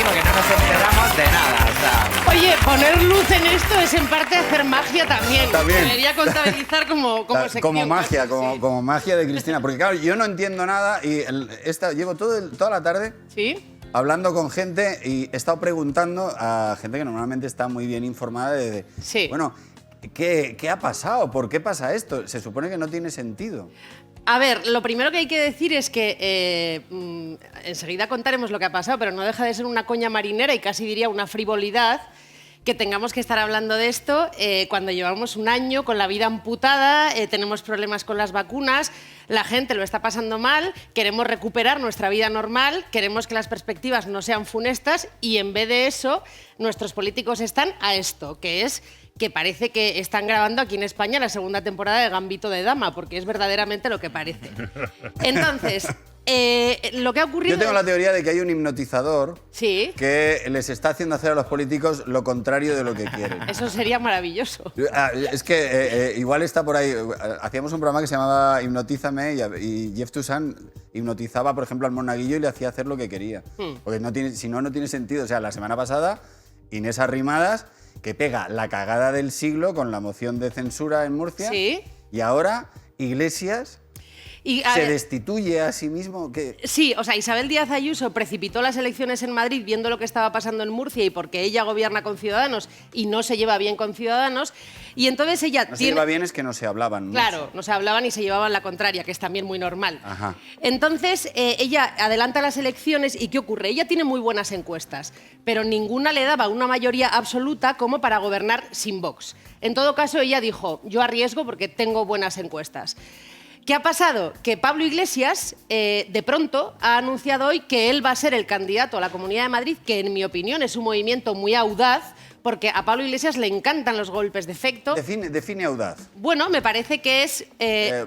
porque no nos enteramos de nada. O sea. Oye, poner luz en esto es en parte hacer magia también. También. Debería contabilizar como sección. Como magia, casi, como magia de Cristina. Porque claro, yo no entiendo nada y llevo toda la tarde ¿Sí? hablando con gente y he estado preguntando a gente que normalmente está muy bien informada de Sí. bueno, ¿qué ha pasado? ¿Por qué pasa esto? Se supone que no tiene sentido. A ver, lo primero que hay que decir es que enseguida contaremos lo que ha pasado, pero no deja de ser una coña marinera y casi diría una frivolidad que tengamos que estar hablando de esto cuando llevamos un año con la vida amputada, tenemos problemas con las vacunas, la gente lo está pasando mal, queremos recuperar nuestra vida normal, queremos que las perspectivas no sean funestas y en vez de eso, nuestros políticos están a esto, que es que parece que están grabando aquí en España la segunda temporada de Gambito de Dama, porque es verdaderamente lo que parece. Entonces, lo que ha ocurrido... Yo tengo la teoría de que hay un hipnotizador Sí. que les está haciendo hacer a los políticos lo contrario de lo que quieren. Eso sería maravilloso. Es que igual está por ahí. Hacíamos un programa que se llamaba Hipnotízame y Jeff Toussaint hipnotizaba, por ejemplo, al monaguillo y le hacía hacer lo que quería. Porque si no, no tiene sentido. O sea, la semana pasada, Inés Arrimadas, que pega la cagada del siglo con la moción de censura en Murcia. Sí. Y ahora Iglesias Y, se destituye a sí mismo. Sí, o sea, Isabel Díaz Ayuso precipitó las elecciones en Madrid viendo lo que estaba pasando en Murcia y porque ella gobierna con Ciudadanos y no se lleva bien con Ciudadanos. Y entonces ella No se lleva bien es que no se hablaban. Claro, mucho. no se hablaban y se llevaban la contraria, que es también muy normal. Ajá. Entonces, ella adelanta las elecciones y ¿qué ocurre? Ella tiene muy buenas encuestas, pero ninguna le daba una mayoría absoluta como para gobernar sin Vox. En todo caso, ella dijo, yo arriesgo porque tengo buenas encuestas. ¿Qué ha pasado? Que Pablo Iglesias, de pronto, ha anunciado hoy que él va a ser el candidato a la Comunidad de Madrid, que en mi opinión es un movimiento muy audaz, porque a Pablo Iglesias le encantan los golpes de efecto. Define audaz. Bueno, me parece que es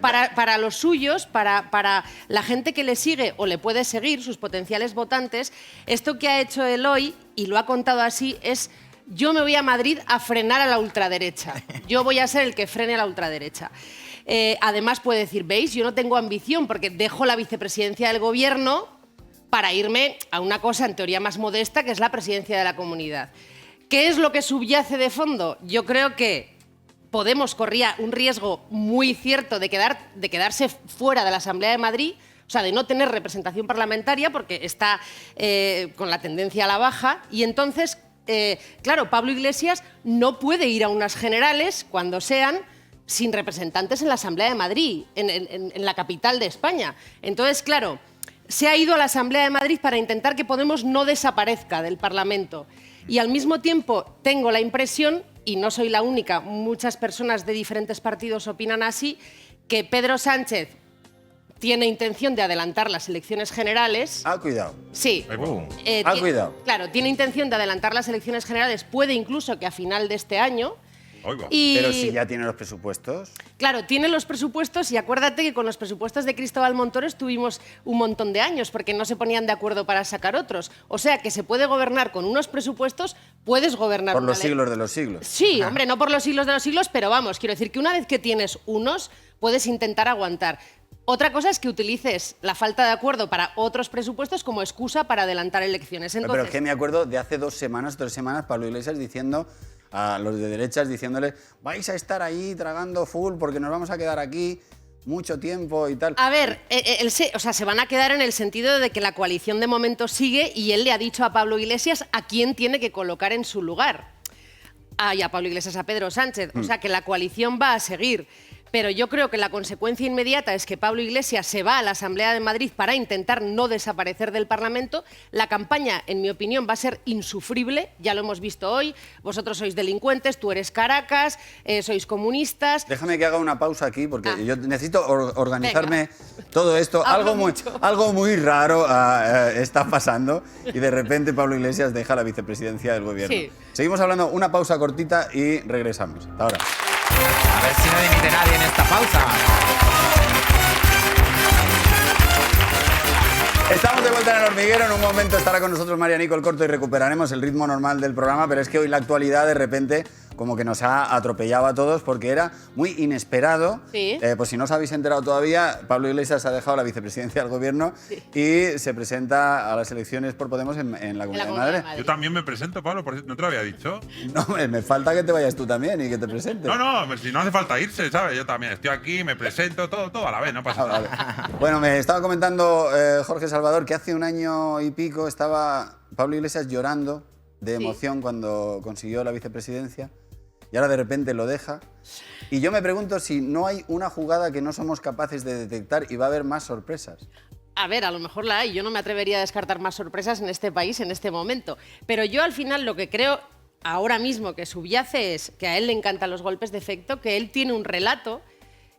para los suyos, para la gente que le sigue o le puede seguir, sus potenciales votantes, esto que ha hecho él hoy, y lo ha contado así, es yo me voy a Madrid a frenar a la ultraderecha. Yo voy a ser el que frene a la ultraderecha. Además puede decir, veis, yo no tengo ambición porque dejo la vicepresidencia del gobierno para irme a una cosa en teoría más modesta, que es la presidencia de la comunidad. ¿Qué es lo que subyace de fondo? Yo creo que Podemos corría un riesgo muy cierto de quedarse fuera de la Asamblea de Madrid, o sea, de no tener representación parlamentaria porque está con la tendencia a la baja, y entonces, claro, Pablo Iglesias no puede ir a unas generales cuando sean sin representantes en la Asamblea de Madrid, en la capital de España. Entonces, claro, se ha ido a la Asamblea de Madrid para intentar que Podemos no desaparezca del Parlamento. Y al mismo tiempo tengo la impresión, y no soy la única, muchas personas de diferentes partidos opinan así, que Pedro Sánchez tiene intención de adelantar las elecciones generales. Ah, cuidado. Sí. Cuidado. Claro, tiene intención de adelantar las elecciones generales, puede incluso que a final de este año. Pero si ya tiene los presupuestos. Claro, tiene los presupuestos y acuérdate que con los presupuestos de Cristóbal Montoro estuvimos un montón de años porque no se ponían de acuerdo para sacar otros. O sea que se puede gobernar con unos presupuestos, puedes gobernar... Por los siglos de los siglos. Sí, hombre, no por los siglos de los siglos, pero vamos, quiero decir que una vez que tienes unos, puedes intentar aguantar. Otra cosa es que utilices la falta de acuerdo para otros presupuestos como excusa para adelantar elecciones. Entonces, Pero es que me acuerdo de hace 2 semanas, 3 semanas, Pablo Iglesias diciendo a los de derechas, diciéndoles vais a estar ahí tragando full porque nos vamos a quedar aquí mucho tiempo y tal. A ver, se van a quedar en el sentido de que la coalición de momento sigue y él le ha dicho a Pablo Iglesias a quién tiene que colocar en su lugar. Y a Pablo Iglesias, a Pedro Sánchez. O sea que la coalición va a seguir. Pero yo creo que la consecuencia inmediata es que Pablo Iglesias se va a la Asamblea de Madrid para intentar no desaparecer del Parlamento. La campaña, en mi opinión, va a ser insufrible, ya lo hemos visto hoy. Vosotros sois delincuentes, tú eres Caracas, sois comunistas. Déjame que haga una pausa aquí porque yo necesito organizarme. Venga. Todo esto. Hablo Algo muy raro está pasando y de repente Pablo Iglesias deja la vicepresidencia del gobierno. Sí. Seguimos hablando, una pausa cortita y regresamos. Hasta ahora. A ver si no dimite nadie en esta pausa. Estamos de vuelta en El Hormiguero. En un momento estará con nosotros María Nicole Corto y recuperaremos el ritmo normal del programa, pero es que hoy la actualidad de repente como que nos ha atropellado a todos porque era muy inesperado. Sí. Pues si no os habéis enterado todavía, Pablo Iglesias ha dejado la vicepresidencia del gobierno y se presenta a las elecciones por Podemos en la Comunidad de Madrid. Yo también me presento, Pablo, ¿no te lo había dicho? No, me falta que te vayas tú también y que te presentes. No, si no hace falta irse, ¿sabes? Yo también estoy aquí, me presento, todo a la vez, no pasa nada. Vale. Bueno, me estaba comentando Jorge Salvador que hace un año y pico estaba Pablo Iglesias llorando de emoción cuando consiguió la vicepresidencia y ahora de repente lo deja. Y yo me pregunto si no hay una jugada que no somos capaces de detectar y va a haber más sorpresas. A ver, a lo mejor la hay. Yo no me atrevería a descartar más sorpresas en este país en este momento. Pero yo al final lo que creo ahora mismo que subyace es que a él le encantan los golpes de efecto, que él tiene un relato,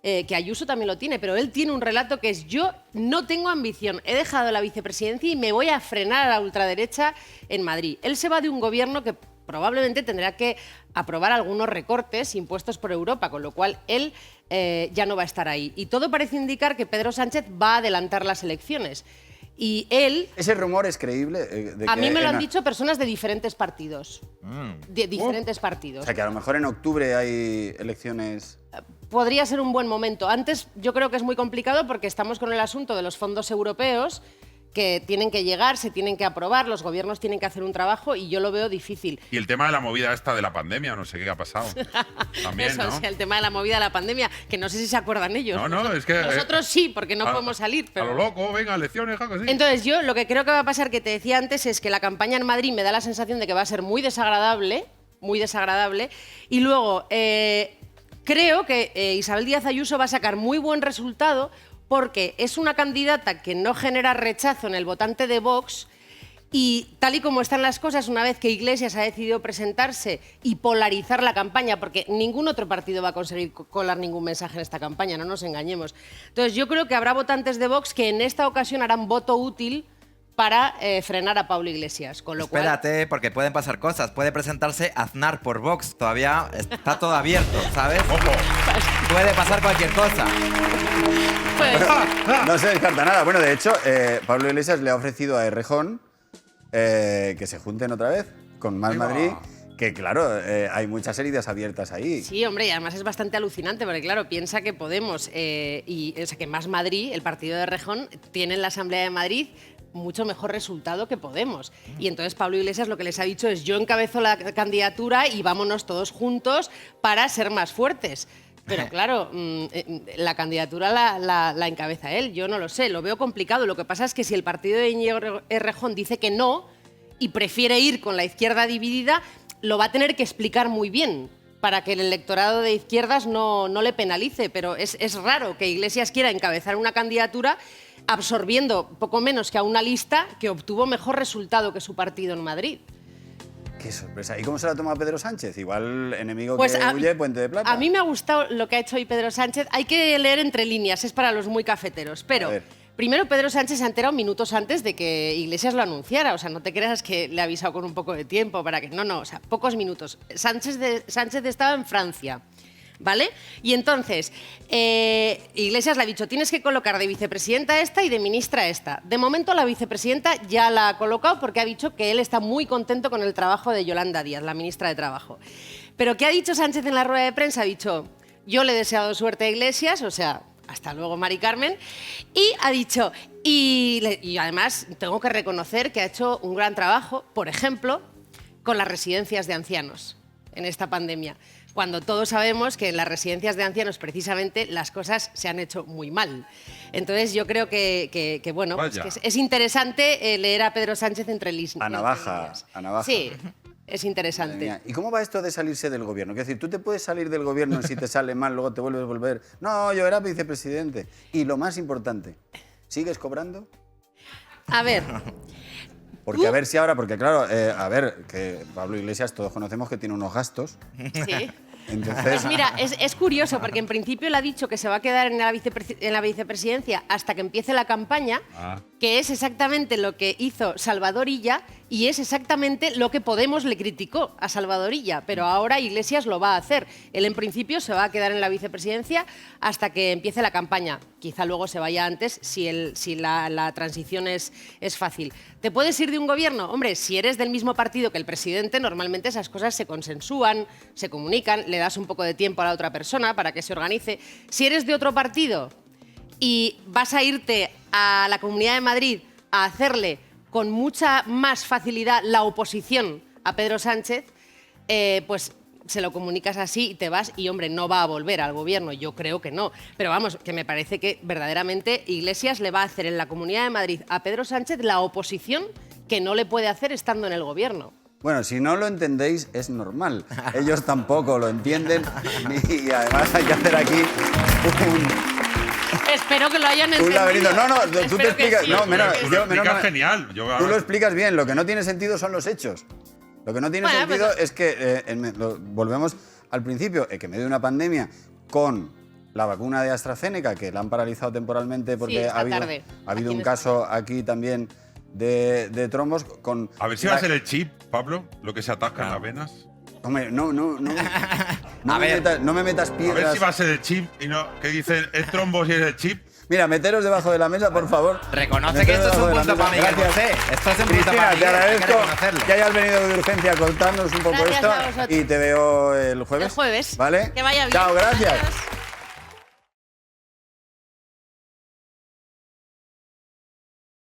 que Ayuso también lo tiene, pero él tiene un relato que es: yo no tengo ambición, he dejado la vicepresidencia y me voy a frenar a la ultraderecha en Madrid. Él se va de un gobierno que probablemente tendrá que aprobar algunos recortes impuestos por Europa, con lo cual él ya no va a estar ahí. Y todo parece indicar que Pedro Sánchez va a adelantar las elecciones. Y él... ¿Ese rumor es creíble? A mí me lo han dicho personas de diferentes partidos. De diferentes partidos. O sea, que a lo mejor en octubre hay elecciones... Podría ser un buen momento. Antes yo creo que es muy complicado porque estamos con el asunto de los fondos europeos que tienen que llegar, se tienen que aprobar, los gobiernos tienen que hacer un trabajo y yo lo veo difícil. Y el tema de la movida esta de la pandemia, no sé qué ha pasado. También, Eso, ¿no? o sea, el tema de la movida de la pandemia, que no sé si se acuerdan ellos. No, es que... Nosotros sí, porque no podemos salir. Pero... A lo loco, venga, elecciones, algo así. Entonces yo lo que creo que va a pasar, que te decía antes, es que la campaña en Madrid me da la sensación de que va a ser muy desagradable, y luego creo que Isabel Díaz Ayuso va a sacar muy buen resultado porque es una candidata que no genera rechazo en el votante de Vox y tal y como están las cosas, una vez que Iglesias ha decidido presentarse y polarizar la campaña, porque ningún otro partido va a conseguir colar ningún mensaje en esta campaña, no nos engañemos. Entonces yo creo que habrá votantes de Vox que en esta ocasión harán voto útil para frenar a Pablo Iglesias, con lo Espérate, porque pueden pasar cosas. Puede presentarse Aznar por Vox. Todavía está todo abierto, ¿sabes? Ojo. Puede pasar cualquier cosa. Pues, No se descarta nada. Bueno, de hecho, Pablo Iglesias le ha ofrecido a Errejón que se junten otra vez con Más Madrid, que claro, hay muchas heridas abiertas ahí. sí, hombre, y además es bastante alucinante, porque claro, piensa que Podemos o sea, que Más Madrid, el partido de Errejón, tiene en la Asamblea de Madrid mucho mejor resultado que Podemos. Y entonces Pablo Iglesias lo que les ha dicho es: yo encabezo la candidatura y vámonos todos juntos para ser más fuertes. Pero claro, la candidatura la encabeza él, yo no lo sé, lo veo complicado. Lo que pasa es que si el partido de Íñigo Errejón dice que no y prefiere ir con la izquierda dividida, lo va a tener que explicar muy bien para que el electorado de izquierdas no le penalice. Pero es raro que Iglesias quiera encabezar una candidatura absorbiendo poco menos que a una lista que obtuvo mejor resultado que su partido en Madrid. Qué sorpresa. ¿Y cómo se la toma Pedro Sánchez? Igual enemigo Pues que huye, puente de plata. A mí me ha gustado lo que ha hecho hoy Pedro Sánchez. Hay que leer entre líneas, es para los muy cafeteros. Pero primero Pedro Sánchez se ha enterado minutos antes de que Iglesias lo anunciara. O sea, no te creas que le ha avisado con un poco de tiempo para que... No, o sea, pocos minutos. Sánchez estaba en Francia, ¿vale? Y entonces, Iglesias le ha dicho: tienes que colocar de vicepresidenta esta y de ministra esta. De momento la vicepresidenta ya la ha colocado porque ha dicho que él está muy contento con el trabajo de Yolanda Díaz, la ministra de Trabajo. Pero ¿qué ha dicho Sánchez en la rueda de prensa? Ha dicho: yo le he deseado suerte a Iglesias, o sea, hasta luego, Mari Carmen, y ha dicho, y además tengo que reconocer que ha hecho un gran trabajo, por ejemplo, con las residencias de ancianos en esta pandemia, cuando todos sabemos que en las residencias de ancianos precisamente las cosas se han hecho muy mal. Entonces yo creo que bueno, pues que es interesante leer a Pedro Sánchez entre líneas. A navaja. Sí, es interesante. ¿Y cómo va esto de salirse del gobierno? Es decir, tú te puedes salir del gobierno si te sale mal, luego te vuelves a volver. No, yo era vicepresidente. Y lo más importante, ¿sigues cobrando? A ver... Porque a ver si ahora, porque claro, a ver, que Pablo Iglesias todos conocemos que tiene unos gastos. Sí. Entonces... Pues mira, es curioso, porque en principio él ha dicho que se va a quedar en la vicepresidencia hasta que empiece la campaña, que es exactamente lo que hizo Salvador Illa y es exactamente lo que Podemos le criticó a Salvador Illa, pero ahora Iglesias lo va a hacer. Él en principio se va a quedar en la vicepresidencia hasta que empiece la campaña. Quizá luego se vaya antes si la transición es fácil. ¿Te puedes ir de un gobierno? Hombre, si eres del mismo partido que el presidente, normalmente esas cosas se consensúan, se comunican, le das un poco de tiempo a la otra persona para que se organice. Si eres de otro partido y vas a irte a la Comunidad de Madrid a hacerle con mucha más facilidad la oposición a Pedro Sánchez, pues se lo comunicas así y te vas y, hombre, no va a volver al gobierno. Yo creo que no. Pero vamos, que me parece que verdaderamente Iglesias le va a hacer en la Comunidad de Madrid a Pedro Sánchez la oposición que no le puede hacer estando en el gobierno. Bueno, si no lo entendéis, es normal. Ellos tampoco lo entienden y además hay que hacer aquí Espero que lo hayan un entendido. laberinto. No, tú te Espero que explicas. sí, No, espero menos, que Tú sí. lo explicas genial. Tú lo explicas bien. Lo que no tiene sentido son los hechos. Lo que no tiene Bueno, sentido pues- es que volvemos al principio, que en medio de una pandemia con la vacuna de AstraZeneca, que la han paralizado temporalmente porque esta ha habido tarde, un aquí en caso aquí también de trombos con... A ver si va a ser el chip, Pablo, lo que se atasca en las venas. Hombre, no A ver. me metas A ver piedras. si va a ser el chip y no. ¿Qué dicen? ¿Es trombos y es el chip? Mira, meteros debajo de la mesa, por favor. Reconoce que esto es un Meteros punto debajo para de la Miguel mesa. Bosé. Esto es un punto Cristina, para te Miguel, hay que agradezco reconocerlo. que hayas venido de urgencia a contarnos un poco Gracias esto a vosotros. y te veo el jueves. El jueves. ¿Vale? Que vaya bien. Chao, gracias. Adiós.